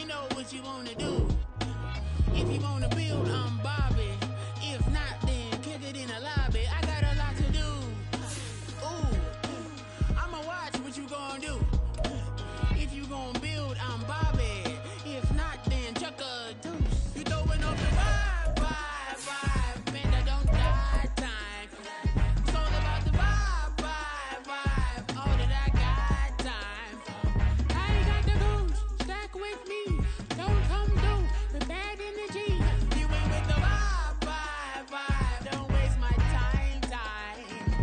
me know what you wanna do. If you wanna build, I'm Bobby. If not, then kick it in the lobby. I got a lot to do. Ooh, I'ma watch what you gonna do. If you gonna build, I'm Bobby. If not, then chuck a deuce. You throwing off the vibe. Man, I don't die time. It's all about the vibe. All that I got time. I ain't got the goose. Stack with me. Don't come through with bad energy. You ain't with the vibe. Don't waste my time.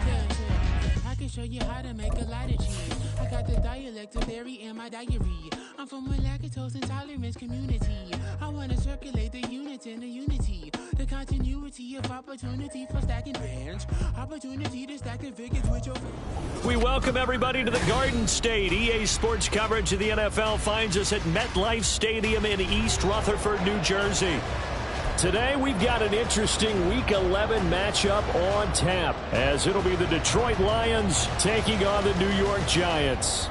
Yeah. I can show you how to make a lot of cheese. I got the dialect of dairy in my diary. I'm from a lactose intolerance community. I wanna circulate the units in the unity. The continuity of opportunity for stacking bands. Opportunity to stack the figures with your... We welcome everybody to the Garden State. EA Sports coverage of the NFL finds us at MetLife Stadium in East Rutherford, New Jersey. Today, we've got an interesting Week 11 matchup on tap, as it'll be the Detroit Lions taking on the New York Giants.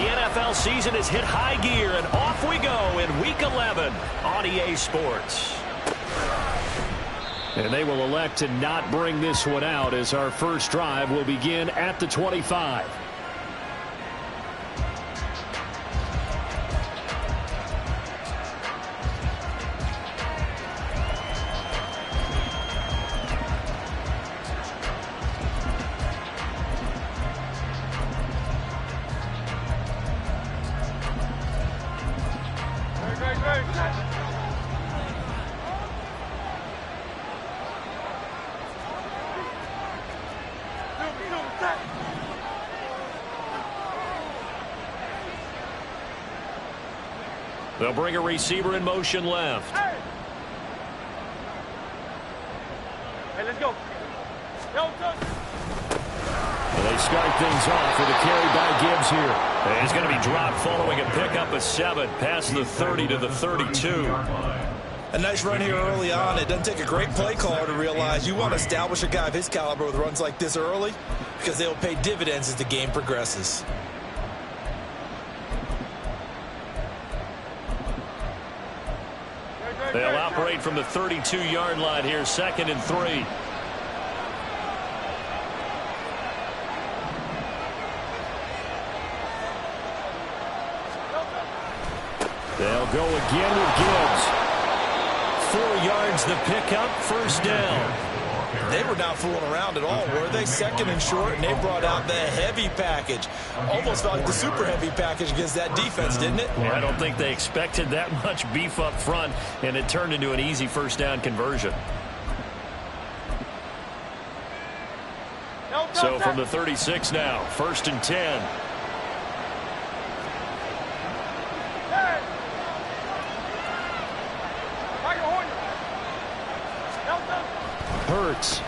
NFL season has hit high gear, and off we go in Week 11 on EA Sports. And they will elect to not bring this one out, as our first drive will begin at the 25. They'll bring a receiver in motion left. Hey, let's go. And they start things off with a carry by Gibbs here. And he's going to be dropped following a pickup of 7 past the 30 to the 32. A nice run here early on. It doesn't take a great play caller to realize you want to establish a guy of his caliber with runs like this early, because they will pay dividends as the game progresses. They'll operate from the 32-yard line here, 2nd and 3. They'll go again with Gibbs. 4 yards the pickup, first down. They were not fooling around at all, were they? 2nd and short, and they brought out the heavy package. Almost like the super heavy package against that defense, didn't it? Yeah, I don't think they expected that much beef up front, and it turned into an easy first down conversion. So from the 36 now, 1st and 10. Hurts.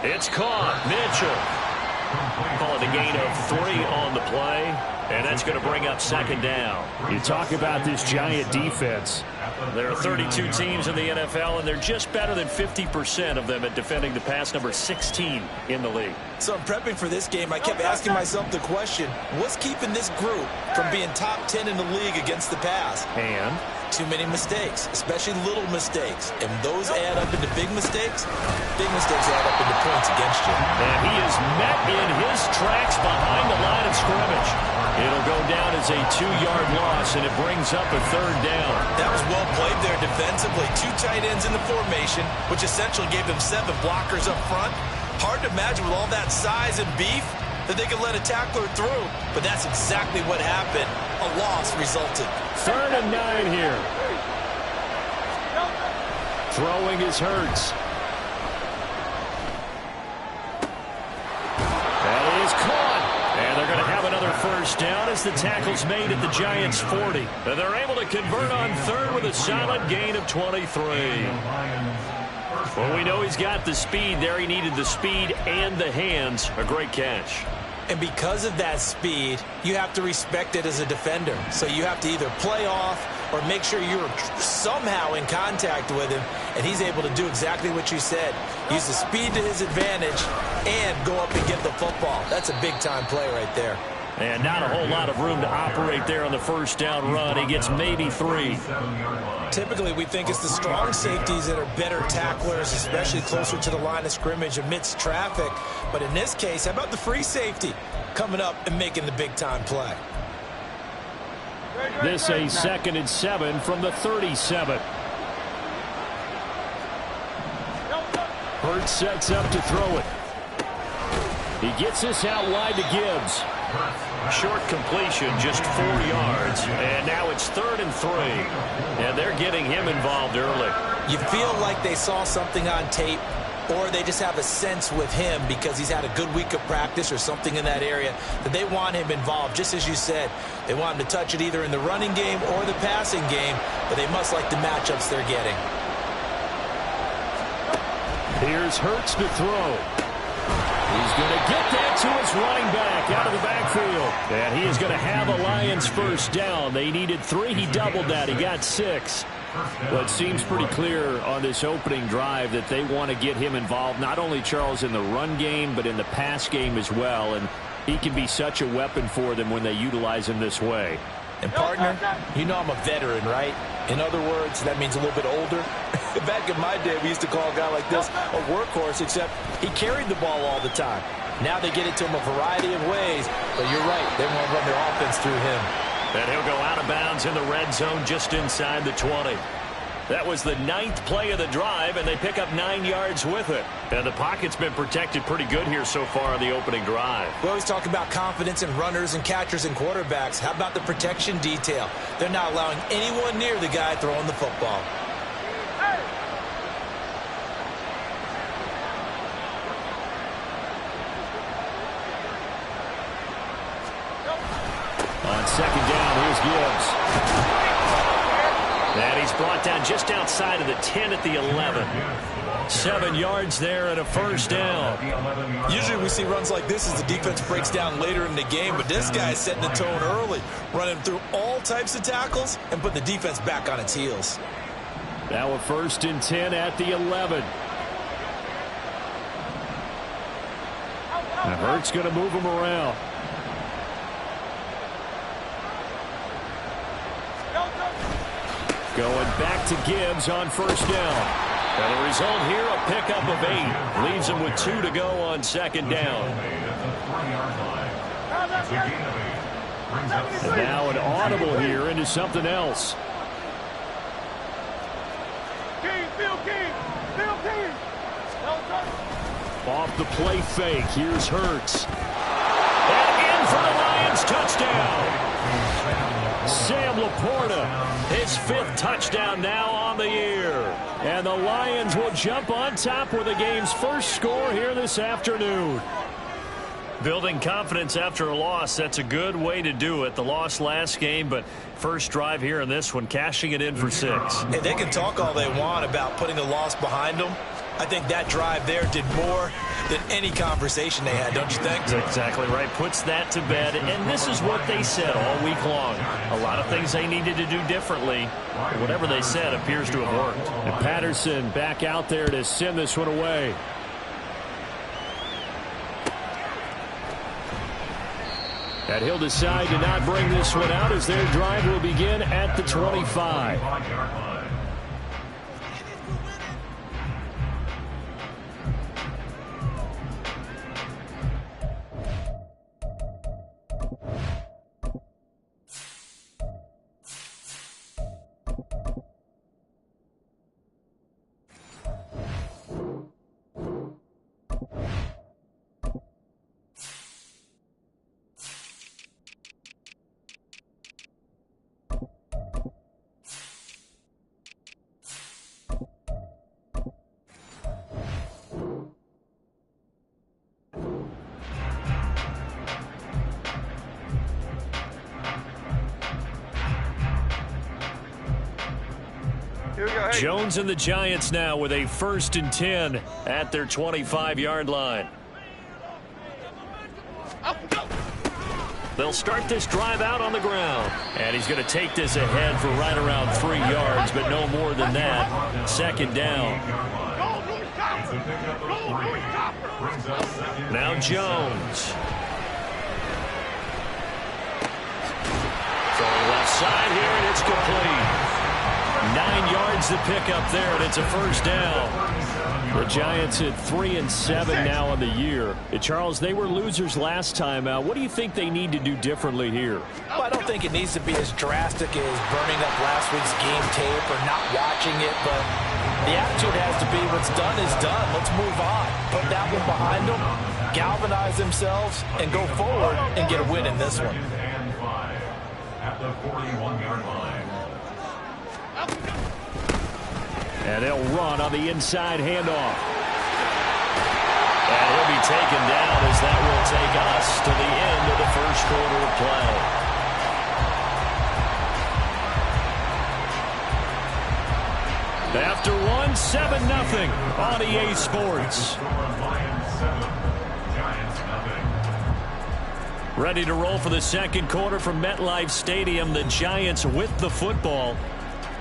It's caught. Mitchell. Call it a gain of 3 on the play, and that's going to bring up 2nd down. You talk about this Giant defense. There are 32 teams in the NFL, and they're just better than 50% of them at defending the pass, number 16 in the league. So I'm prepping for this game. I kept asking myself the question, what's keeping this group from being top 10 in the league against the pass? And too many mistakes, especially little mistakes. And those add up into big mistakes. Big mistakes add up into points against you. And he is met in his tracks behind the line of scrimmage. It'll go down as a 2-yard loss, and it brings up a 3rd down. That was well played there defensively. 2 tight ends in the formation, which essentially gave them 7 blockers up front. Hard to imagine with all that size and beef that they could let a tackler through. But that's exactly what happened. A loss resulted. 3rd and 9 here. Throwing is Hurts. That is caught. And they're going to have another first down as the tackle's made at the Giants' 40. And they're able to convert on 3rd with a solid gain of 23. Well, we know he's got the speed there. He needed the speed and the hands. A great catch. And because of that speed, you have to respect it as a defender. So you have to either play off or make sure you're somehow in contact with him, and he's able to do exactly what you said. Use the speed to his advantage and go up and get the football. That's a big-time play right there. And not a whole lot of room to operate there on the first down run. He gets maybe 3. Typically, we think it's the strong safeties that are better tacklers, especially closer to the line of scrimmage amidst traffic. But in this case, how about the free safety coming up and making the big-time play? This a 2nd and 7 from the 37. Hurts sets up to throw it. He gets this out wide to Gibbs. Short completion, just 4 yards. And now it's 3rd and 3. And they're getting him involved early. You feel like they saw something on tape, or they just have a sense with him because he's had a good week of practice or something in that area that they want him involved. Just as you said, they want him to touch it either in the running game or the passing game, but they must like the matchups they're getting. Here's Hurts to throw. He's going to get that to his running back out of the backfield. And he is going to have a Lions first down. They needed 3. He doubled that. He got 6. Well, it seems pretty clear on this opening drive that they want to get him involved, not only, Charles, in the run game, but in the pass game as well. And he can be such a weapon for them when they utilize him this way. And, partner, you know I'm a veteran, right? In other words, that means a little bit older. Back in my day, we used to call a guy like this a workhorse, except he carried the ball all the time. Now they get it to him a variety of ways, but you're right, they want to run their offense through him. And he'll go out of bounds in the red zone just inside the 20. That was the 9th play of the drive, and they pick up 9 yards with it. And the pocket's been protected pretty good here so far on the opening drive. We always talk about confidence in runners and catchers and quarterbacks. How about the protection detail? They're not allowing anyone near the guy throwing the football. On 2nd down, here's Gibbs. And he's brought down just outside of the 10 at the 11. 7 yards there and a first down. Usually we see runs like this as the defense breaks down later in the game, but this guy is setting the tone early, running through all types of tackles and put the defense back on its heels. Now a 1st and 10 at the 11. Now Hurts going to move him around. Going back to Gibbs on 1st down. And the result here, a pickup of 8. Leaves him with 2 to go on 2nd down. And now an audible here into something else. Off the play fake, here's Hurts. And in for the Lions touchdown. Sam Laporta, his 5th touchdown now on the year. And the Lions will jump on top with the game's first score here this afternoon. Building confidence after a loss, that's a good way to do it. The loss last game, but first drive here in this one, cashing it in for 6. And they can talk all they want about putting a loss behind them. I think that drive there did more than any conversation they had, don't you think? That's exactly right. Puts that to bed. And this is what they said all week long. A lot of things they needed to do differently. Whatever they said appears to have worked. And Patterson back out there to send this one away. And he'll decide to not bring this one out as their drive will begin at the 25. Jones and the Giants now with a 1st and 10 at their 25-yard line. Go. They'll start this drive out on the ground. And he's going to take this ahead for right around 3 yards, but no more than that. Second down. Now Jones. Throwing left side here, and it's complete. 9 yards to pick up there, and it's a first down. The Giants at 3-7 now on the year. Charles, they were losers last time out. What do you think they need to do differently here? Well, I don't think it needs to be as drastic as burning up last week's game tape or not watching it, but the attitude has to be what's done is done. Let's move on. Put that one behind them, galvanize themselves, and go forward and get a win in this one. At the 41-yard line. And they'll run on the inside handoff. And he'll be taken down as that will take us to the end of the first quarter of play. After one, 7-0 on EA Sports. Ready to roll for the second quarter from MetLife Stadium. The Giants with the football,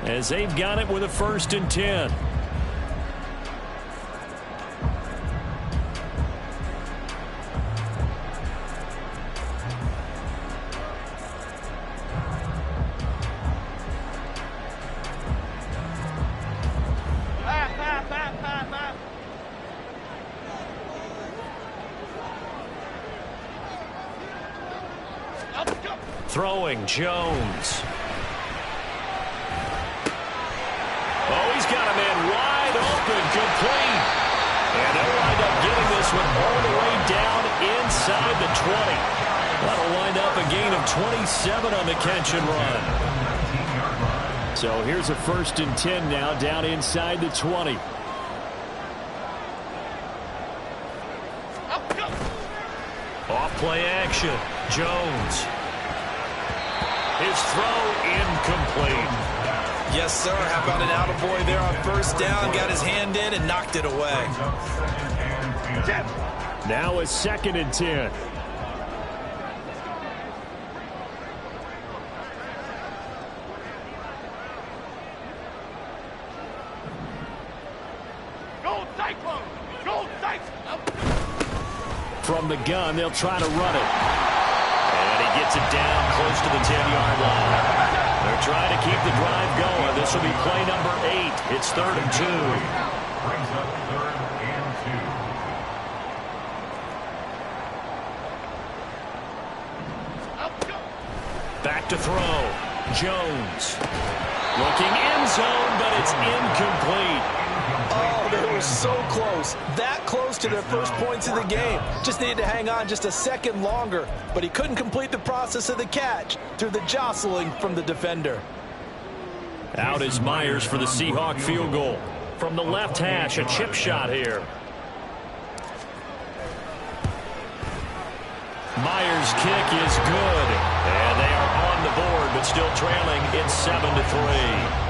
as they've got it with a 1st and 10. Throwing Jones. Oh, he's got a man wide open, complete. And they'll wind up getting this one all the way down inside the 20. That'll wind up a gain of 27 on the catch and run. So here's a 1st and 10 now, down inside the 20. Off play action. Jones. His throw incomplete. Yes, sir. How about an attaboy there on 1st down? Got his hand in and knocked it away. Now a 2nd and 10. From the gun, they'll try to run it. And he gets it down close to the 10-yard line. They're trying to keep the drive going. This will be play number 8. It's 3rd and 2. Brings up 3rd and 2. Back to throw. Jones. Looking end zone, but it's incomplete. Oh, they were so close. That close to their first points of the game. Just needed to hang on just a second longer, but he couldn't complete the process of the catch through the jostling from the defender. Out is Myers for the Seahawk field goal. From the left hash, a chip shot here. Myers' kick is good. And they are on the board, but still trailing. It's 7-3.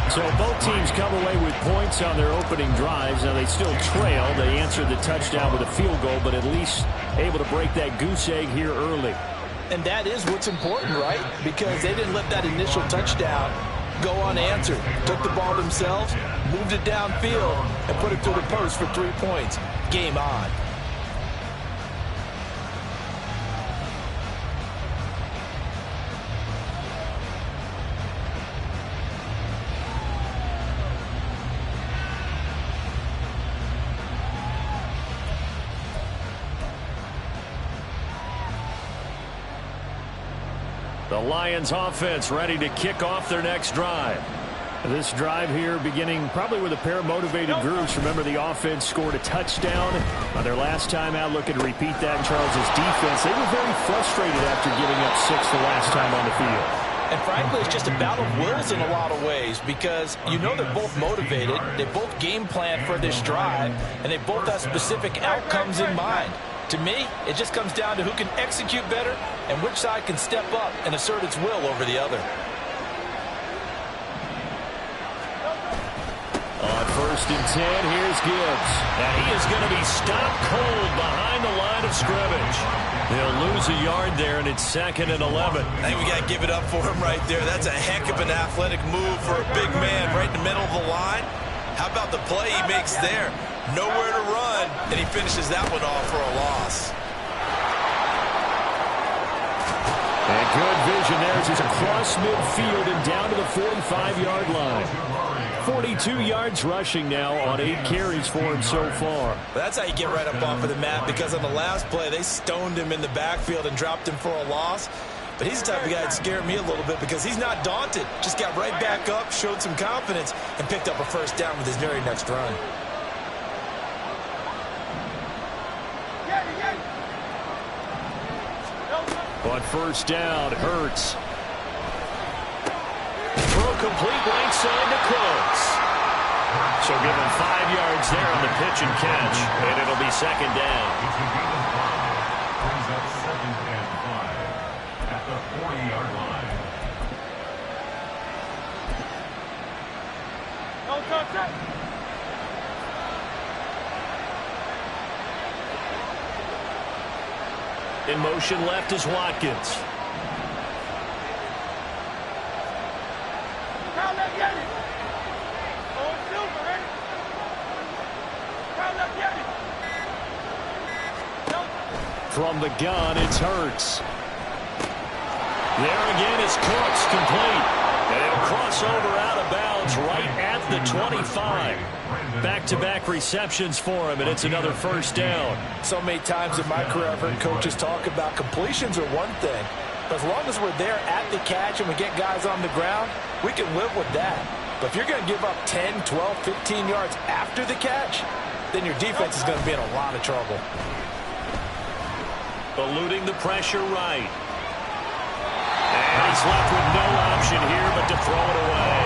So both teams come away with points on their opening drives. Now they still trail. They answered the touchdown with a field goal, but at least able to break that goose egg here early. And that is what's important, right? Because they didn't let that initial touchdown go unanswered. Took the ball themselves, moved it downfield, and put it through the post for 3 points. Game on. The Lions offense ready to kick off their next drive. This drive here beginning probably with a pair of motivated groups. Remember, the offense scored a touchdown on their last time out. Looking to repeat that in Charles's defense. They were very frustrated after giving up 6 the last time on the field. And frankly, it's just a battle of wills in a lot of ways because you know they're both motivated. They both game plan for this drive, and they both have specific outcomes in mind. To me, it just comes down to who can execute better and which side can step up and assert its will over the other. On 1st and 10. Here's Gibbs. And he is going to be stopped cold behind the line of scrimmage. They'll lose a yard there, and it's 2nd and 11. I think we got to give it up for him right there. That's a heck of an athletic move for a big man right in the middle of the line. How about the play he makes there? Nowhere to run, and he finishes that one off for a loss. And good vision there as he's across midfield and down to the 45-yard line. 42 yards rushing now on 8 carries for him so far. That's how you get right up off of the mat, because on the last play, they stoned him in the backfield and dropped him for a loss. But he's the type of guy that scared me a little bit because he's not daunted. Just got right back up, showed some confidence, and picked up a 1st down with his very next run. On 1st down, Hurts. Throw complete right side to Close. So give him 5 yards there on the pitch and catch, and it'll be 2nd down. Brings up 2nd and 5 at the 40-yard line. Don't touch it. In motion left is Watkins. From the gun, it's Hurts. There again is Cooks, complete. And it'll cross over out of bounds right at the 25. Back-to-back receptions for him, and it's another 1st down. So many times in my career I've heard coaches talk about completions are one thing, but as long as we're there at the catch and we get guys on the ground, we can live with that. But if you're going to give up 10, 12, 15 yards after the catch, then your defense is going to be in a lot of trouble. Eluding the pressure right. And he's left with no option here but to throw it away.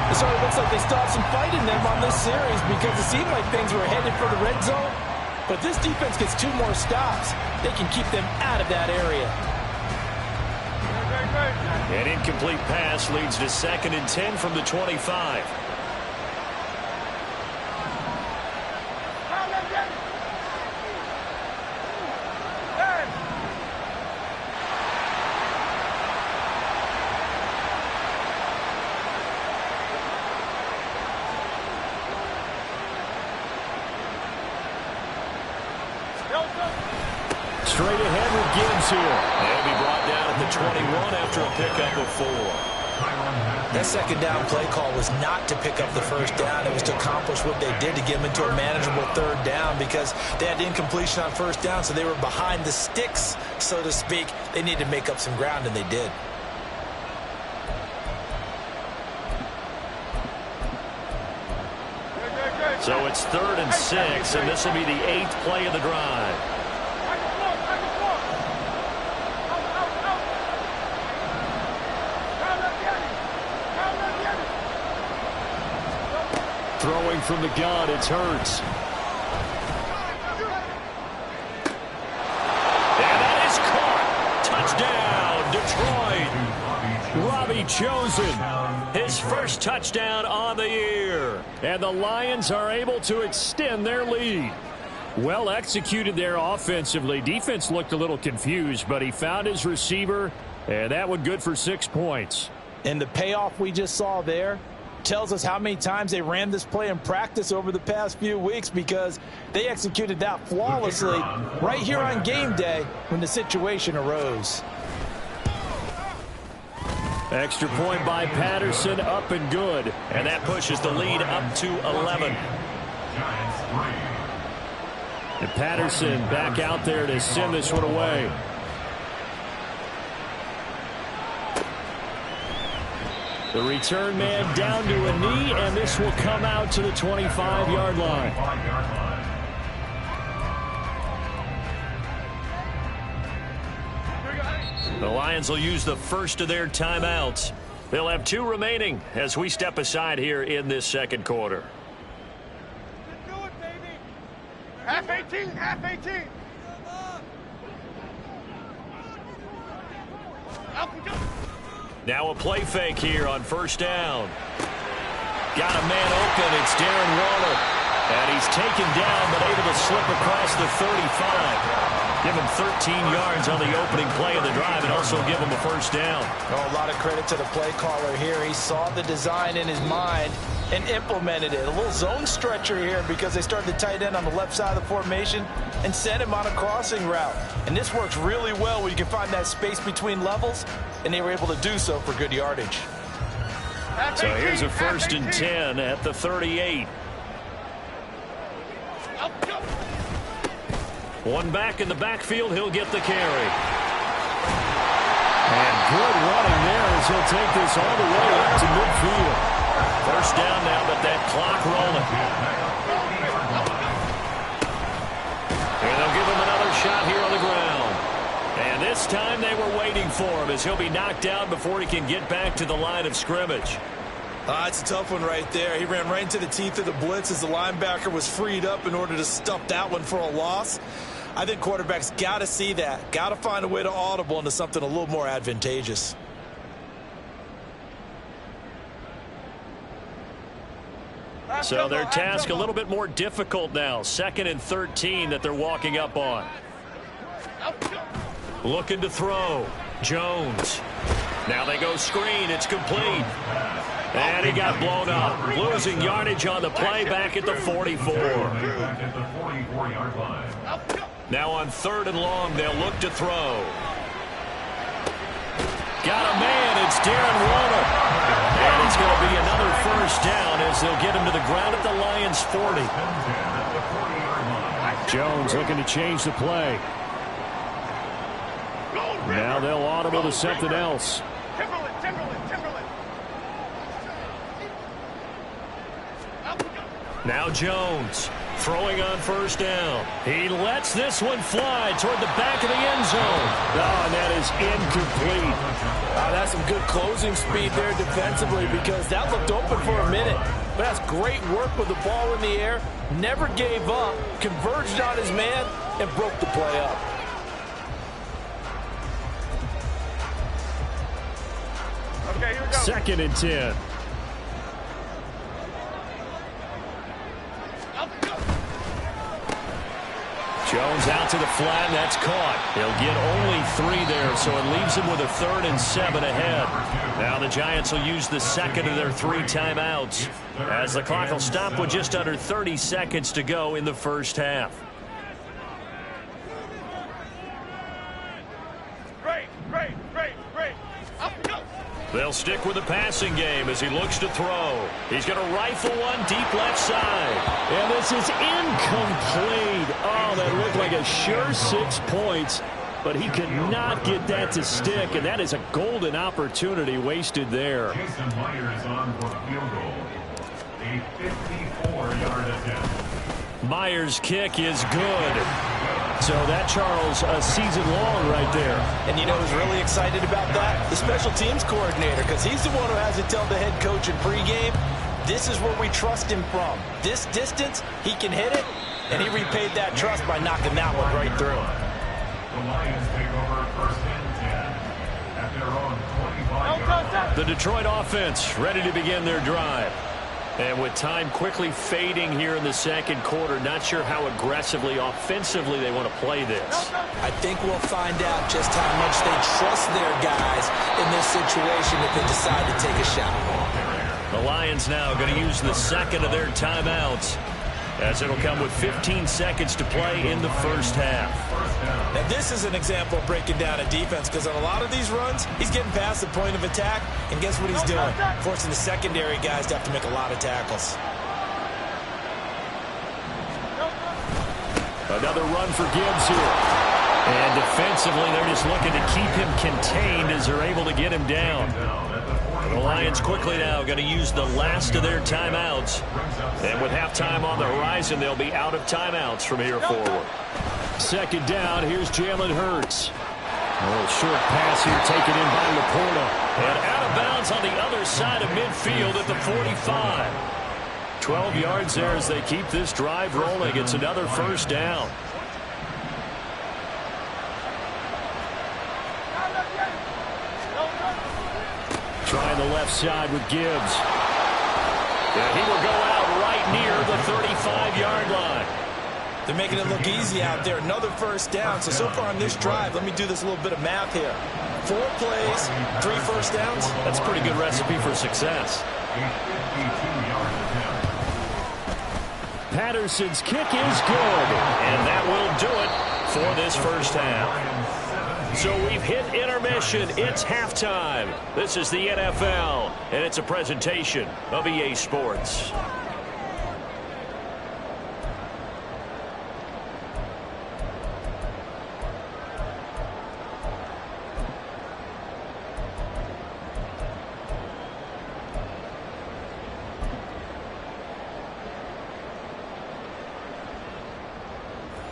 It sort of looks like they still have some fight in them on this series because it seemed like things were headed for the red zone. But if this defense gets 2 more stops, they can keep them out of that area. An incomplete pass leads to 2nd and 10 from the 25. Straight ahead with Gibbs here. They'll be brought down at the 21 after a pickup of 4. That 2nd down play call was not to pick up the 1st down. It was to accomplish what they did to get them into a manageable 3rd down because they had incompletion on 1st down, so they were behind the sticks, so to speak. They needed to make up some ground, and they did. So it's 3rd and 6, and this will be the 8th play of the drive. Throwing from the gun, it's Hurts. And that is caught. Touchdown, Detroit. Robbie Chosen, his 1st touchdown on the year. And the Lions are able to extend their lead. Well executed there offensively. Defense looked a little confused, but he found his receiver, and that one good for 6 points. And the payoff we just saw there tells us how many times they ran this play in practice over the past few weeks because they executed that flawlessly right here on game day when the situation arose. Extra point by Patterson, up and good. And that pushes the lead up to 11. And Patterson back out there to send this one away. The return man down to a knee, and this will come out to the 25-yard line. The Lions will use the first of their timeouts. They'll have 2 remaining as we step aside here in this 2nd quarter. Do it, baby. Half 18, half 18. Now a play fake here on 1st down. Got a man open. It's Darren Waller. And he's taken down, but able to slip across the 35. Give him 13 yards on the opening play of the drive and also give him a first down. Oh, a lot of credit to the play caller here. He saw the design in his mind and implemented it. A little zone stretcher here because they started the tight end on the left side of the formation and sent him on a crossing route. And this works really well when you can find that space between levels, and they were able to do so for good yardage. So here's a 1st and 10 at the 38. One back in the backfield. He'll get the carry. And good running there as he'll take this all the way up to midfield. First down now, but that clock rolling. And they'll give him another shot here on the ground. And this time they were waiting for him as he'll be knocked down before he can get back to the line of scrimmage. It's a tough one right there. He ran right into the teeth of the blitz as the linebacker was freed up in order to stuff that one for a loss. I think quarterbacks got to see that. Got to find a way to audible into something a little more advantageous. So their task a little bit more difficult now. 2nd and 13 that they're walking up on. Looking to throw. Jones. Now they go screen. It's complete. And he got blown up. Losing yardage on the play back at the 44. Now on 3rd and long, they'll look to throw. Got a man. It's Darren Waller. And it's going to be another first down as they'll get him to the ground at the Lions' 40. Jones looking to change the play. Now they'll audible to something else. Now Jones throwing on 1st down. He lets this one fly toward the back of the end zone. Oh, and that is incomplete. That's some good closing speed there defensively because that looked open for a minute. But that's great work with the ball in the air. Never gave up, converged on his man, and broke the play up. Okay, here we go. 2nd and 10. Jones out to the flat, and that's caught. He'll get only 3 there, so it leaves him with a 3rd and 7 ahead. Now the Giants will use the 2nd of their 3 timeouts as the clock will stop with just under 30 seconds to go in the first half. They'll stick with the passing game as he looks to throw. He's going to rifle one deep left side. And this is incomplete. Oh, that looked like a sure 6 points. But he could not get that to stick. And that is a golden opportunity wasted there. Jason Myers on for field goal. A 54-yard attempt. Myers' kick is good. So that, Charles, a season long right there. And you know who's really excited about that? The special teams coordinator, because he's the one who has to tell the head coach in pregame, this is where we trust him from. This distance, he can hit it, and he repaid that trust by knocking that one right through. The Lions take over 1st and 10 at their own 25-yard line. The Detroit offense ready to begin their drive. And with time quickly fading here in the 2nd quarter, not sure how aggressively, offensively they want to play this. I think we'll find out just how much they trust their guys in this situation if they decide to take a shot. The Lions now going to use the 2nd of their timeouts as it'll come with 15 seconds to play in the first half. Now this is an example of breaking down a defense because on a lot of these runs, he's getting past the point of attack, and guess what he's doing? Forcing the secondary guys to have to make a lot of tackles. Another run for Gibbs here. And defensively, they're just looking to keep him contained as they're able to get him down. The Lions quickly now going to use the last of their timeouts. And with halftime on the horizon, they'll be out of timeouts from here forward. 2nd down, here's Jalen Hurts. A little short pass here taken in by Laporta. And out of bounds on the other side of midfield at the 45. 12 yards there as they keep this drive rolling. It's another first down. Trying the left side with Gibbs. And he will go out right near the 35-yard line. They're making it look easy out there. Another first down. So far on this drive, let me do this little bit of math here. 4 plays, 3 first downs. That's a pretty good recipe for success. Patterson's kick is good, and that will do it for this first half. So we've hit intermission. It's halftime. This is the NFL, and it's a presentation of EA Sports.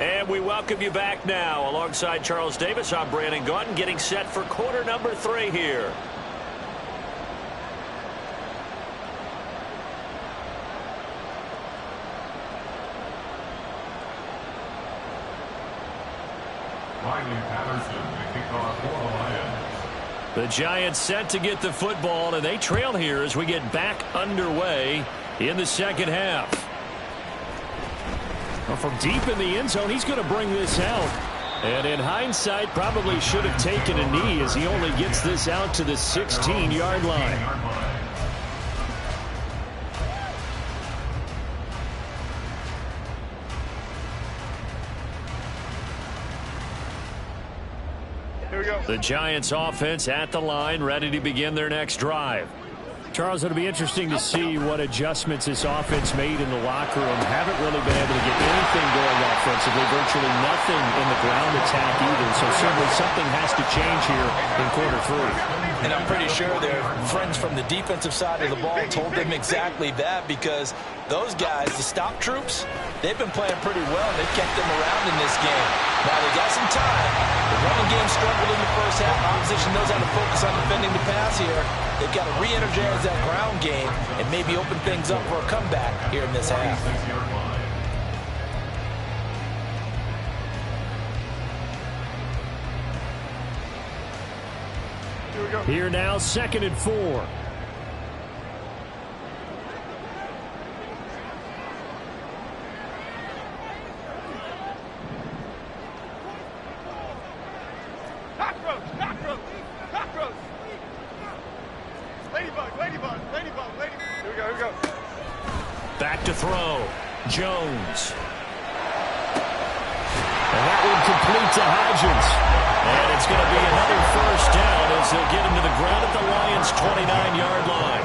And we welcome you back now. Alongside Charles Davis, I'm Brandon Gaudin, getting set for quarter number 3 here. Riley Patterson, the kickoff for the Lions. The Giants set to get the football, and they trail here as we get back underway in the second half. Well, from deep in the end zone, he's going to bring this out. And in hindsight, probably should have taken a knee as he only gets this out to the 16-yard line. Here we go. The Giants offense at the line, ready to begin their next drive. Charles, it'll be interesting to see what adjustments this offense made in the locker room. Haven't really been able to get anything going offensively, virtually nothing in the ground attack either. So certainly something has to change here in quarter 3. And I'm pretty sure their friends from the defensive side of the ball told them exactly that, because those guys, the stop troops, they've been playing pretty well. They've kept them around in this game. Now they got some time. The running game struggled in the first half. Opposition knows how to focus on defending the pass here. They've got to re-energize that ground game and maybe open things up for a comeback here in this half. Here we go. Here now, 2nd and 4. Cockroach. Ladybug. Here we go. Back to throw. Jones. And that one complete to Hodgins. And it's going to be another first down as they'll get him to the ground at the Lions' 29-yard line.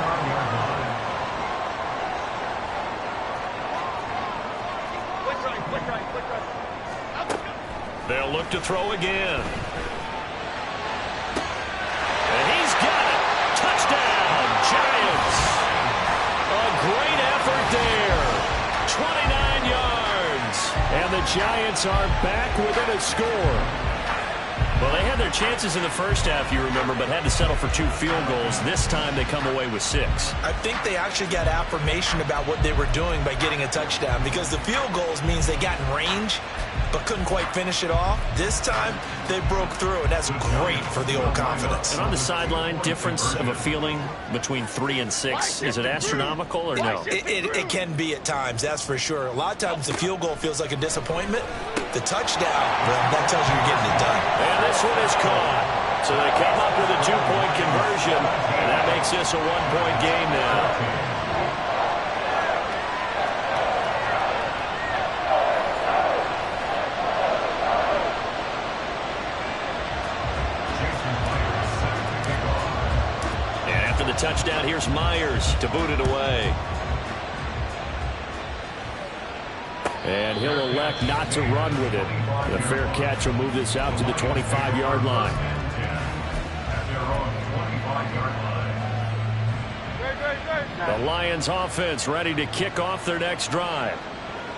Quick right. They'll look to throw again. And he's got it. Touchdown, Giants. A great effort there. 29 yards. And the Giants are back within a score. Well, they had their chances in the first half, you remember, but had to settle for 2 field goals. This time they come away with 6. I think they actually got affirmation about what they were doing by getting a touchdown, because the field goals means they got in range but couldn't quite finish it off. This time they broke through, and that's great for the old confidence. And on the sideline, difference of a feeling between 3 and 6, is it astronomical or no? It can be at times, that's for sure. A lot of times the field goal feels like a disappointment. The touchdown, well, that tells you you're getting it done. And this one is caught. So they come up with a 2-point conversion, and that makes this a 1-point game now. Touchdown. Here's Myers to boot it away. And he'll elect not to run with it. The fair catch will move this out to the 25-yard line. The Lions offense ready to kick off their next drive.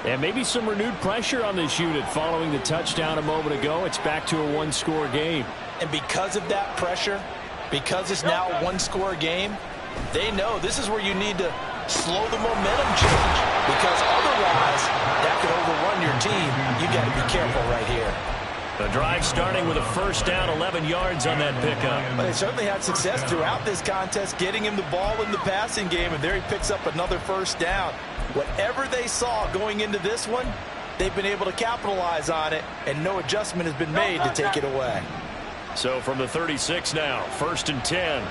And maybe some renewed pressure on this unit following the touchdown a moment ago. It's back to a 1-score game. And because of that pressure, because it's now a 1-score game, they know this is where you need to slow the momentum change, because otherwise that could overrun your team. You got to be careful right here. The drive starting with a first down, 11 yards on that pickup. But they certainly had success throughout this contest, getting him the ball in the passing game, and there he picks up another first down. Whatever they saw going into this one, they've been able to capitalize on it, and no adjustment has been made to take it away. So from the 36 now, 1st and 10.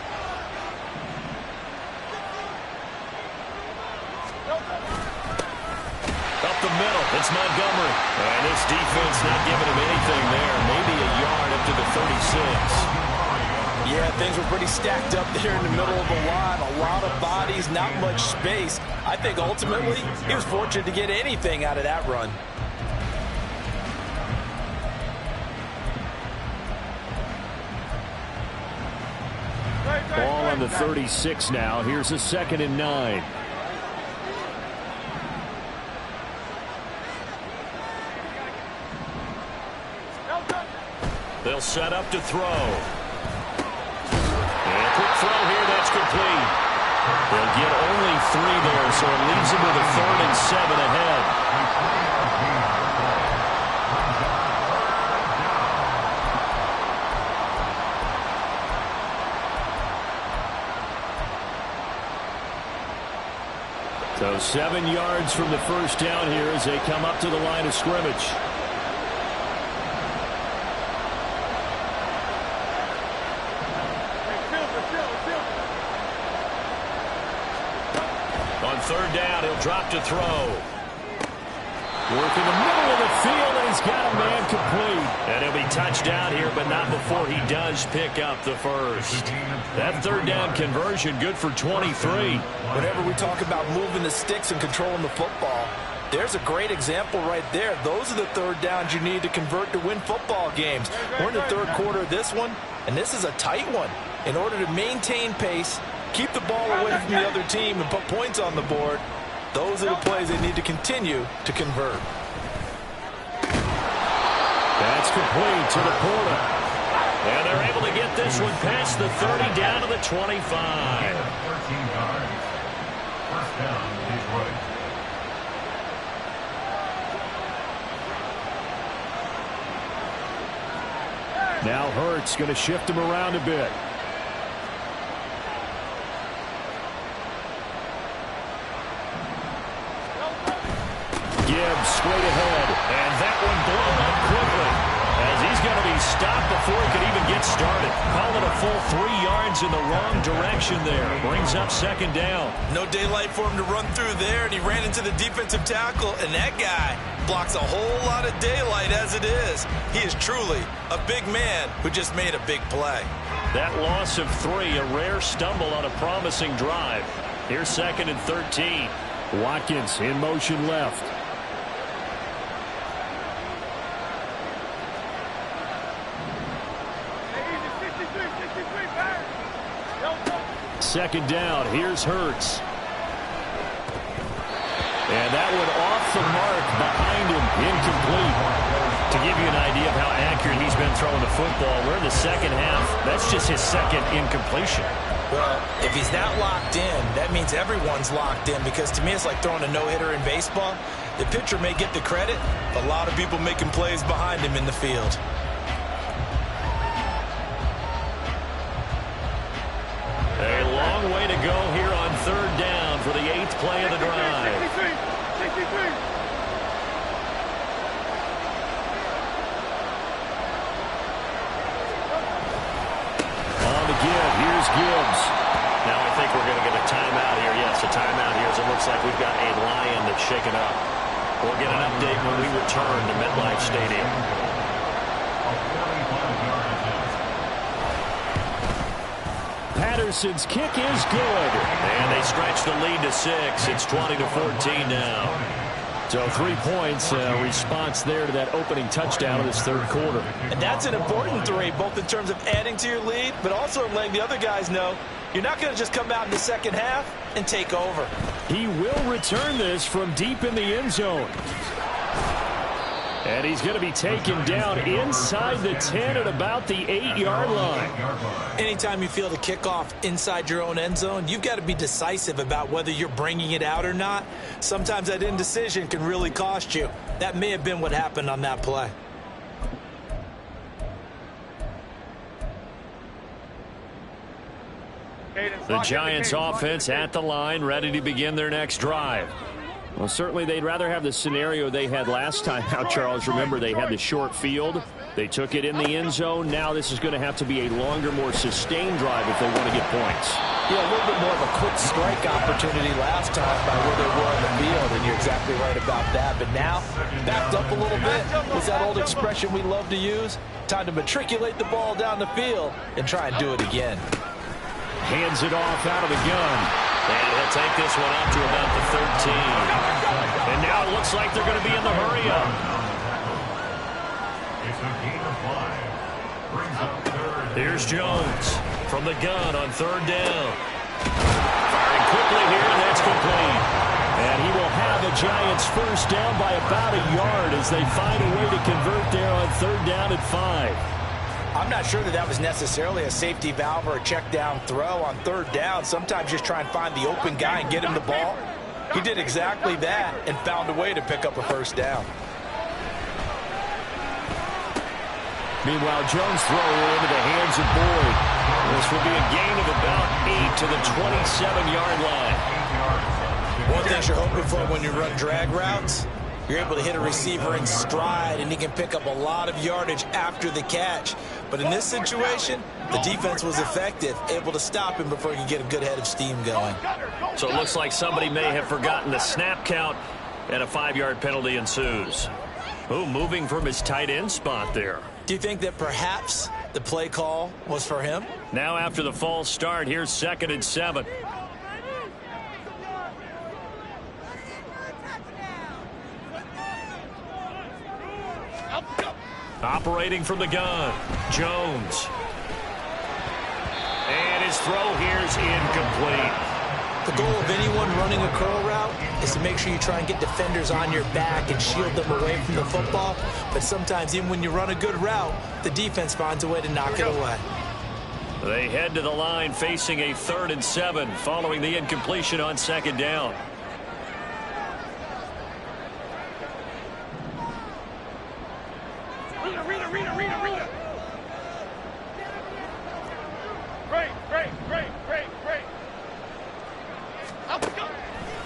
Up the middle, it's Montgomery. And this defense not giving him anything there. Maybe a yard up to the 36. Yeah, things were pretty stacked up there in the middle of the line. A lot of bodies, not much space. I think ultimately he was fortunate to get anything out of that run. Ball on the 36 now. Here's a 2nd and 9. They'll set up to throw. And a quick throw here, that's complete. They'll get only 3 there, so it leaves them with a 3rd and 7 ahead. So 7 yards from the first down here as they come up to the line of scrimmage. On 3rd down, he'll drop to throw. Work in the middle of the field, and he's got a man complete. And he'll be touched down here, but not before he does pick up the first. That 3rd down conversion, good for 23. Whenever we talk about moving the sticks and controlling the football, there's a great example right there. Those are the 3rd downs you need to convert to win football games. We're in the 3rd quarter of this one, and this is a tight one. In order to maintain pace, keep the ball away from the other team, and put points on the board, those are the plays they need to continue to convert. That's complete to the Porter. And they're able to get this one past the 30 down to the 25. 13 yards. First down, Detroit. Now Hurts going to shift him around a bit. Gibbs straight ahead, and that one blown up quickly as he's going to be stopped before he could even get started. Call it a full 3 yards in the wrong direction there. Brings up 2nd down. No daylight for him to run through there, and he ran into the defensive tackle, and that guy blocks a whole lot of daylight as it is. He is truly a big man who just made a big play. That loss of 3, a rare stumble on a promising drive. Here's 2nd and 13. Watkins in motion left. Second down, here's Hurts. And that one off the mark behind him, incomplete. To give you an idea of how accurate he's been throwing the football, we're in the second half. That's just his 2nd incompletion. Well, if he's that locked in, that means everyone's locked in, because to me it's like throwing a no-hitter in baseball. The pitcher may get the credit, but a lot of people making plays behind him in the field. A long way to go here on 3rd down for the 8th play of the drive. 63. On the give, here's Gibbs. Now I think we're going to get a timeout here. Yes, a timeout here as it looks like we've got a lion that's shaken up. We'll get an update when we return to MetLife Stadium. Patterson's kick is good. And they stretch the lead to 6. It's 20-14 now. So 3 points, response there to that opening touchdown of this 3rd quarter. And that's an important 3, both in terms of adding to your lead, but also letting the other guys know you're not going to just come out in the second half and take over. He will return this from deep in the end zone. And he's going to be taken down inside the 10 at about the 8-yard line. Anytime you feel the kickoff inside your own end zone, you've got to be decisive about whether you're bringing it out or not. Sometimes that indecision can really cost you. That may have been what happened on that play. The Giants offense at the line, ready to begin their next drive. Well, certainly they'd rather have the scenario they had last time out, Charles. Remember, they had the short field. They took it in the end zone. Now this is going to have to be a longer, more sustained drive if they want to get points. Yeah, a little bit more of a quick strike opportunity last time by where they were on the field, and you're exactly right about that. But now, backed up a little bit, was that old expression we love to use? Time to matriculate the ball down the field and try and do it again. Hands it off out of the gun. And he'll take this one out to about the 13. And now it looks like they're going to be in the hurry-up. It's a gain of 5. Brings up third. Here's Jones from the gun on third down. Firing quickly here, and that's complete. And he will have the Giants first down by about a yard as they find a way to convert there on third down at 5. I'm not sure that was necessarily a safety valve or a check down throw on third down. Sometimes just try and find the open guy and get him the ball. He did exactly that and found a way to pick up a first down. Meanwhile, Jones throw into the hands of Boyd. This will be a gain of about 8 to the 27-yard line. One thing you're hoping for when you run drag routes, you're able to hit a receiver in stride, and he can pick up a lot of yardage after the catch. But in this situation, the defense was effective, able to stop him before he could get a good head of steam going. So it looks like somebody may have forgotten the snap count, and a 5-yard penalty ensues. Oh, moving from his tight end spot there. Do you think that perhaps the play call was for him? Now after the false start, here's 2nd and 7. Operating from the gun, Jones. And his throw here's incomplete. The goal of anyone running a curl route is to make sure you try and get defenders on your back and shield them away from the football. But sometimes even when you run a good route, the defense finds a way to knock it away. They head to the line facing a 3rd and 7 following the incompletion on 2nd down. Rita. Great.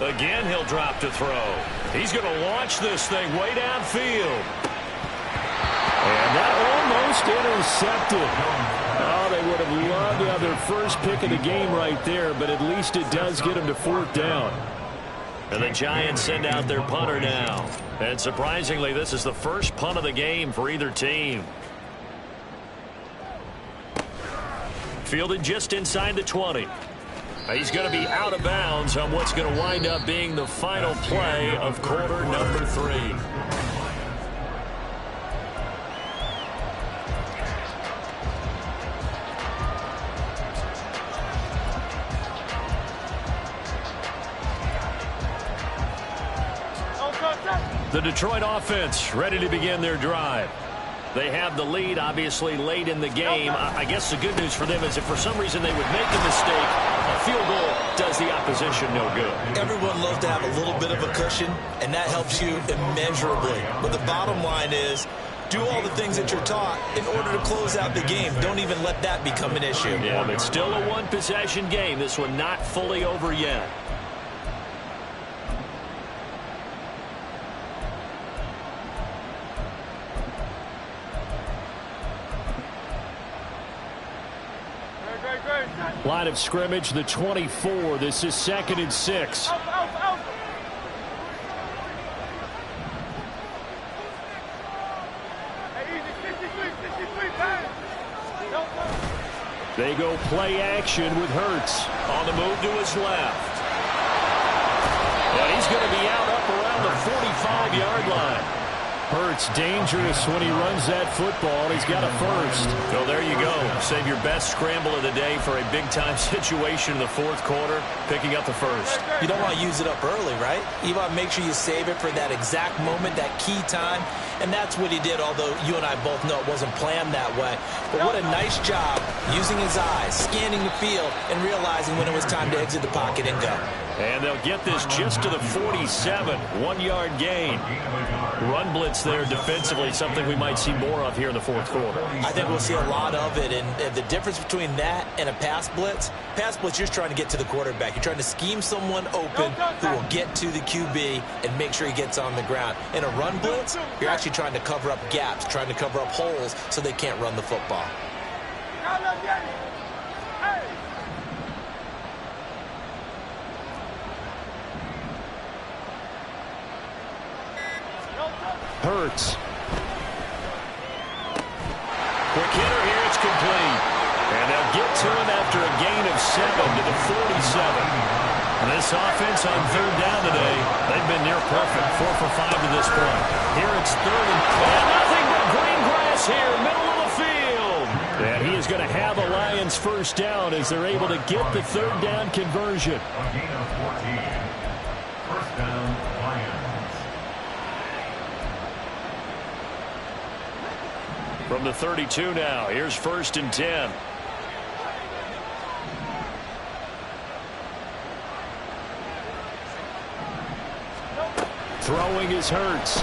Again, he'll drop to throw. He's going to launch this thing way downfield. And that almost intercepted. Oh, they would have loved to have their first pick of the game right there, but at least it does get them to 4th down. And the Giants send out their punter now. And surprisingly, this is the first punt of the game for either team. Fielded just inside the 20. He's going to be out of bounds on what's going to wind up being the final play of quarter number 3. The Detroit offense ready to begin their drive. They have the lead, obviously, late in the game. I guess the good news for them is if for some reason they would make a mistake, a field goal does the opposition no good. Everyone loves to have a little bit of a cushion, and that helps you immeasurably. But the bottom line is, do all the things that you're taught in order to close out the game. Don't even let that become an issue. Yeah, but still a one-possession game. This one not fully over yet. Line of scrimmage, the 24. This is 2nd and 6. They go play action with Hurts on the move to his left. And he's going to be out up around the 45-yard line. Hurts dangerous when he runs that football. He's got a first. So there you go. Save your best scramble of the day for a big-time situation in the 4th quarter, picking up the first. You don't want to use it up early, right? You want to make sure you save it for that exact moment, that key time. And that's what he did, although you and I both know it wasn't planned that way. But what a nice job using his eyes, scanning the field, and realizing when it was time to exit the pocket and go. And they'll get this just to the 47, 1-yard gain. Run blitz there defensively, something we might see more of here in the fourth quarter. I think we'll see a lot of it, and the difference between that and a pass blitz, you're just trying to get to the quarterback. You're trying to scheme someone open who will get to the QB and make sure he gets on the ground. In a run blitz, you're actually trying to cover up gaps, trying to cover up holes so they can't run the football. Hurts. Quick hitter here, it's complete. And they'll get to him after a gain of 7 to the 47. And this offense on third down today, they've been near perfect, 4 for 5 to this point. Here it's third and nothing but green grass here, middle of the field. And he is going to have a Lions first down as they're able to get the third down conversion. A gain of 14. First down, Lions. From the 32 now, here's 1st and 10. Throwing is Hurts.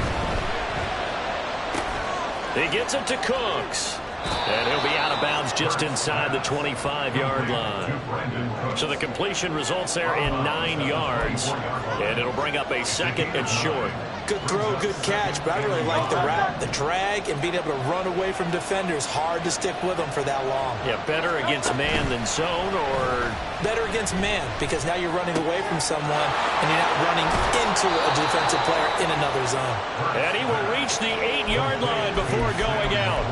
He gets it to Cooks. And he'll be out of bounds just inside the 25-yard line. So the completion results there in 9 yards. And it'll bring up a 2nd and short. Good throw, good catch, but I really like the route, the drag, and being able to run away from defenders. Hard to stick with them for that long. Yeah, better against man than zone, or? Better against man, because now you're running away from someone, and you're not running into a defensive player in another zone. And he will reach the 8-yard line before going out.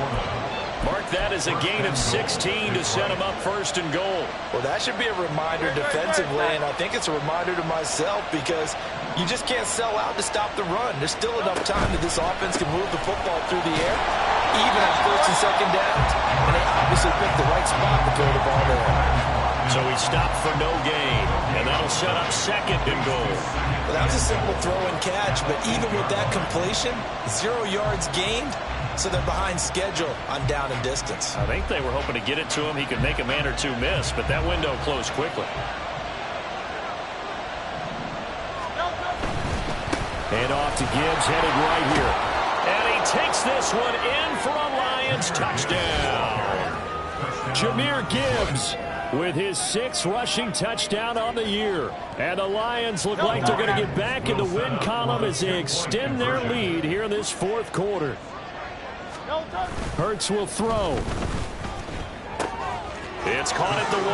Mark that as a gain of 16 to set him up 1st and goal. Well, that should be a reminder defensively, and I think it's a reminder to myself because you just can't sell out to stop the run. There's still enough time that this offense can move the football through the air, even on 1st and 2nd downs, and they obviously picked the right spot to throw the ball there. So he stopped for no gain, and that'll set up 2nd and goal. Well, that was a simple throw and catch, but even with that completion, 0 yards gained, so they're behind schedule on down and distance. I think they were hoping to get it to him. He could make a man or two miss, but that window closed quickly. And off to Gibbs, headed right here. And he takes this one in for a Lions touchdown. Jahmyr Gibbs with his 6th rushing touchdown on the year. And the Lions look like they're going to get back in the win column as they extend their lead here in this 4th quarter. Hurts will throw. It's caught at the 1.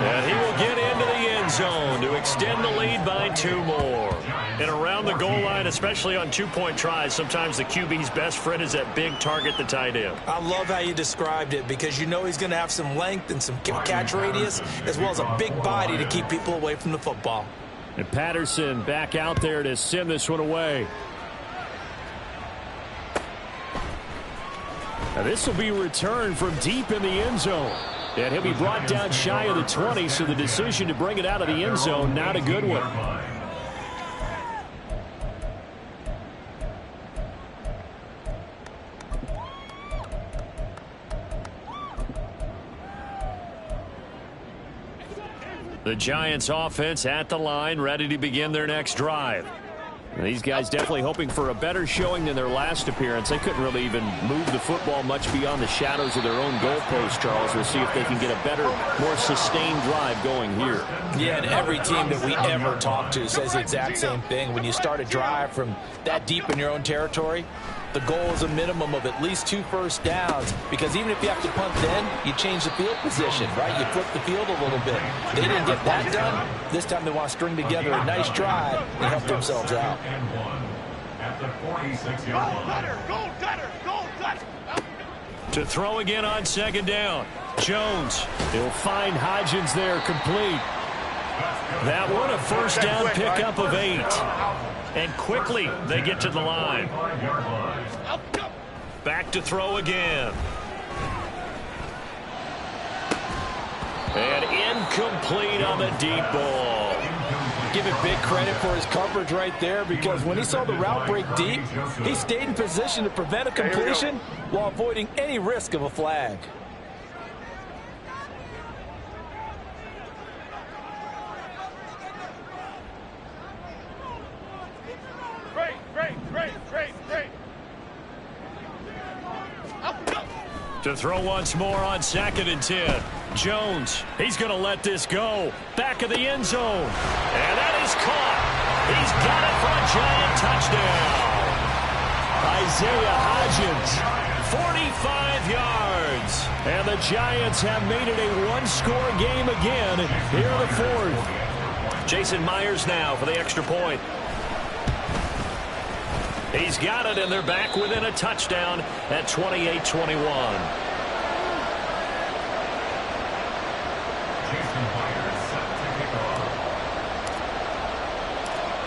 And he will get into the end zone to extend the lead by 2 more. And around the goal line, especially on 2-point tries, sometimes the QB's best friend is that big target, the tight end. I love how you described it because you know he's going to have some length and some catch radius as well as a big body to keep people away from the football. And Patterson back out there to send this one away. Now this will be returned from deep in the end zone. And he'll be brought down shy of the 20, so the decision to bring it out of the end zone, not a good one. The Giants offense at the line, ready to begin their next drive. And these guys definitely hoping for a better showing than their last appearance. They couldn't really even move the football much beyond the shadows of their own goalpost, Charles. We'll see if they can get a better, more sustained drive going here. Yeah, and every team that we ever talk to says the exact same thing. When you start a drive from that deep in your own territory, the goal is a minimum of at least 2 first downs, because even if you have to punt then, you change the field position, right? You flip the field a little bit. They didn't get that done. This time they want to string together a nice drive and help themselves out. At the 46-yard line. To throw again on 2nd down. Jones, he'll find Hodgins there complete. That one a first down pickup of 8. And quickly they get to the line. Back to throw again. And incomplete on the deep ball. Give it big credit for his coverage right there, because when he saw the route break deep, he stayed in position to prevent a completion while avoiding any risk of a flag. To throw once more on 2nd and 10. Jones, he's going to let this go. Back of the end zone. And that is caught. He's got it for a Giant touchdown. Isaiah Hodgins, 45 yards. And the Giants have made it a one-score game again here in the 4th. Jason Myers now for the extra point. He's got it, and they're back within a touchdown at 28-21.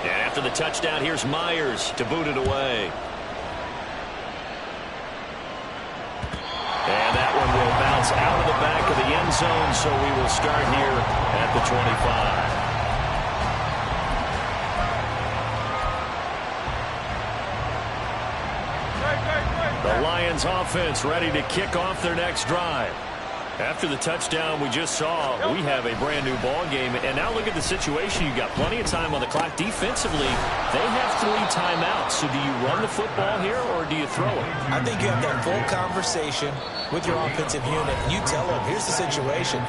And after the touchdown, here's Myers to boot it away. And that one will bounce out of the back of the end zone, so we will start here at the 25. The Lions offense ready to kick off their next drive. After the touchdown we just saw, we have a brand new ball game. And now look at the situation. You've got plenty of time on the clock. Defensively, they have 3 timeouts. So do you run the football here or do you throw it? I think you have that full conversation with your offensive unit, and you tell them, here's the situation.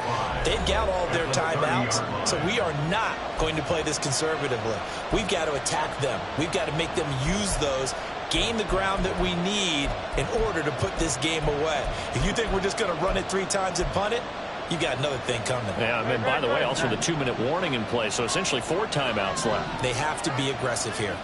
They've got all their timeouts, so we are not going to play this conservatively. We've got to attack them. We've got to make them use those, gain the ground that we need in order to put this game away. If you think we're just going to run it 3 times and punt it, you got another thing coming. Yeah, and by the way, also the 2-minute warning in play, so essentially 4 timeouts left. They have to be aggressive here.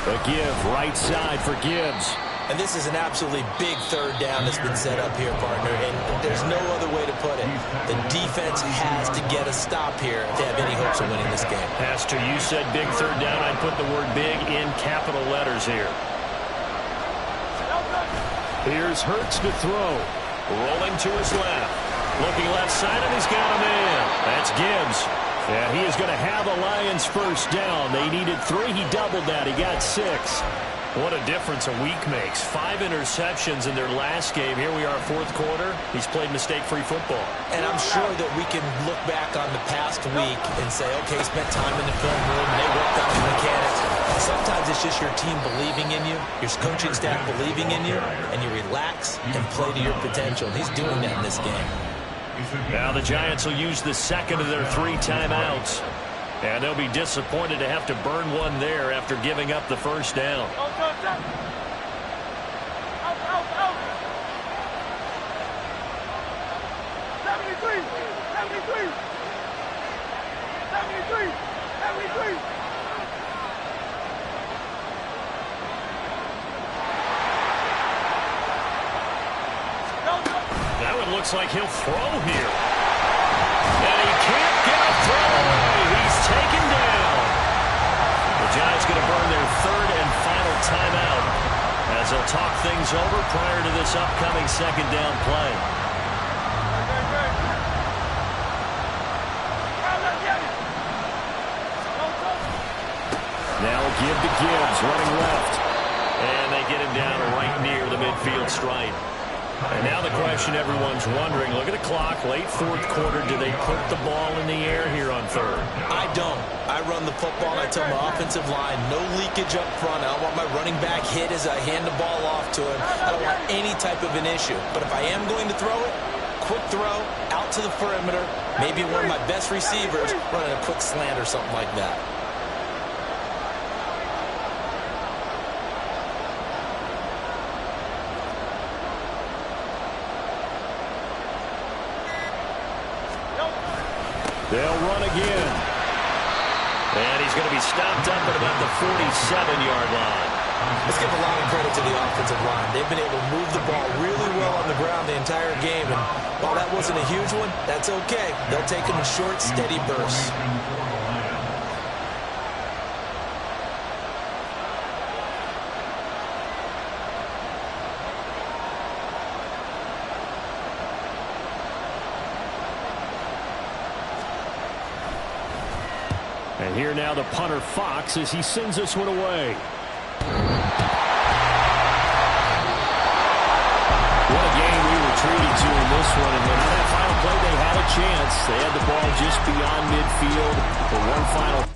A give, right side for Gibbs. And this is an absolutely big 3rd down that's been set up here, partner, and there's no other way to put it. The defense has to get a stop here if they have any hopes of winning this game. Pastor, you said big 3rd down. I'd put the word big in capital letters here. Here's Hurts to throw. Rolling to his left. Looking left side, and he's got a man. That's Gibbs. Yeah, he is going to have a Lions 1st down. They needed 3. He doubled that. He got 6. What a difference a week makes. 5 interceptions in their last game. Here we are, 4th quarter. He's played mistake-free football. And I'm sure that we can look back on the past week and say, okay, spent time in the film room, and they worked out the mechanics. And sometimes it's just your team believing in you, your coaching staff believing in you, and you relax and play to your potential. And he's doing that in this game. Now the Giants will use the 2nd of their 3 timeouts. And they'll be disappointed to have to burn one there after giving up the 1st down. Now it looks like he'll throw here. And he can't get a throw away. He's taken down. The Giants going to burn their 3rd and final timeout as they'll talk things over prior to this upcoming 2nd down play. Now give to Gibbs, running left. And they get him down right near the midfield stripe. And now the question everyone's wondering, look at the clock, late 4th quarter, do they put the ball in the air here on 3rd? I don't. I run the football, and I tell my offensive line, no leakage up front. I don't want my running back hit as I hand the ball off to him. I don't want any type of an issue. But if I am going to throw it, quick throw, out to the perimeter, maybe one of my best receivers running a quick slant or something like that. They'll run again. And he's going to be stopped up at about the 47-yard line. Let's give a lot of credit to the offensive line. They've been able to move the ball really well on the ground the entire game. And while that wasn't a huge one, that's okay. They'll take them in short, steady bursts. And here now the punter Fox as he sends this one away. What a game one. And on that final play, they had a chance. They had the ball just beyond midfield for one final